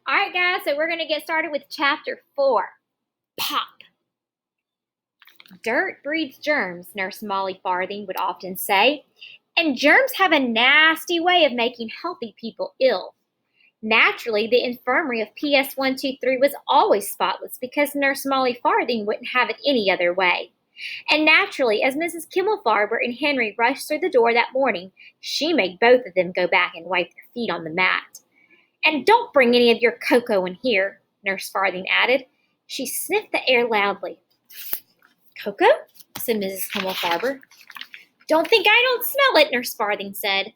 All right, guys, so we're going to get started with chapter 4, Pop. Dirt breeds germs, Nurse Molly Farthing would often say, and germs have a nasty way of making healthy people ill. Naturally, the infirmary of PS 123 was always spotless because Nurse Molly Farthing wouldn't have it any other way. And naturally, as Mrs. Kimmelfarber and Henry rushed through the door that morning, she made both of them go back and wipe their feet on the mat. "And don't bring any of your cocoa in here," Nurse Farthing added. She sniffed the air loudly. "Cocoa?" said Mrs. Kimmelfarber. "Don't think I don't smell it," Nurse Farthing said.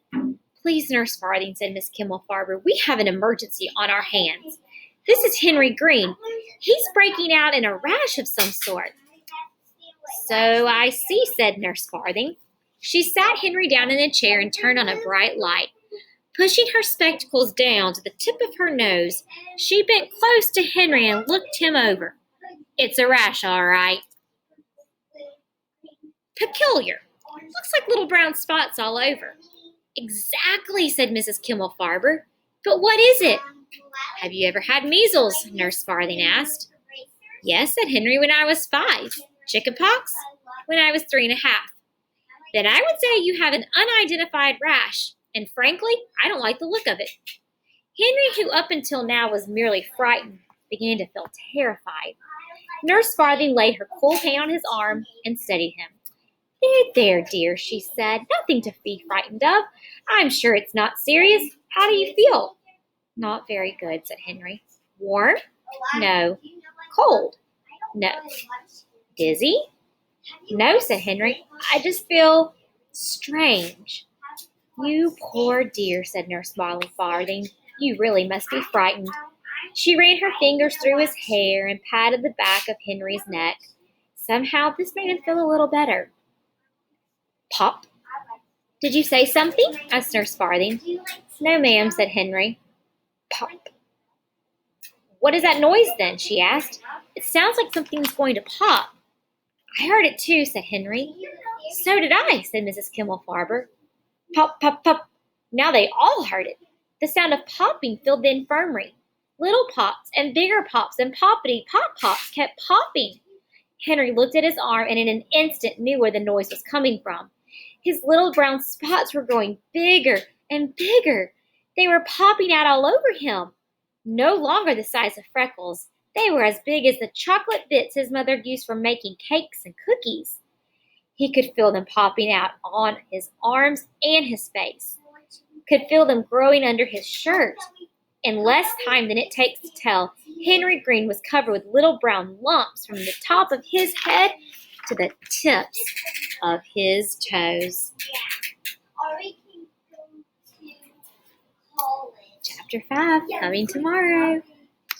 "Please, Nurse Farthing," said Miss Kimmelfarber, "we have an emergency on our hands. This is Henry Green. He's breaking out in a rash of some sort." "So I see," said Nurse Farthing. She sat Henry down in a chair and turned on a bright light. Pushing her spectacles down to the tip of her nose, she bent close to Henry and looked him over. "It's a rash, all right." "Peculiar. Looks like little brown spots all over." "Exactly," said Mrs. Kimmelfarber. "But what is it?" "Have you ever had measles?" Nurse Farthing asked. "Yes," said Henry, "when I was 5. Chickenpox?" "When I was 3.5. "Then I would say you have an unidentified rash, and frankly, I don't like the look of it." Henry, who up until now was merely frightened, began to feel terrified. Nurse Farthing laid her cool hand on his arm and steadied him. There, dear," she said. "Nothing to be frightened of. I'm sure it's not serious. How do you feel?" "Not very good," said Henry. "Warm?" "No." "Cold?" "No." "Dizzy?" "No," said Henry. "I just feel strange." "You poor dear," said Nurse Molly Farthing. "You really must be frightened." She ran her fingers through his hair and patted the back of Henry's neck. Somehow this made him feel a little better. "Pop? Did you say something?" asked Nurse Farthing. "No, ma'am," said Henry. "Pop. What is that noise then?" she asked. "It sounds like something's going to pop." "I heard it too," said Henry. "So did I," said Mrs. Kimmelfarber. Pop, pop, pop. Now they all heard it. The sound of popping filled the infirmary. Little pops and bigger pops and poppity pop pops kept popping. Henry looked at his arm and in an instant knew where the noise was coming from. His little brown spots were growing bigger and bigger. They were popping out all over him. No longer the size of freckles. They were as big as the chocolate bits his mother used for making cakes and cookies. He could feel them popping out on his arms and his face. Could feel them growing under his shirt. In less time than it takes to tell, Henry Green was covered with little brown lumps from the top of his head to the tips of his toes. Chapter 5, coming tomorrow.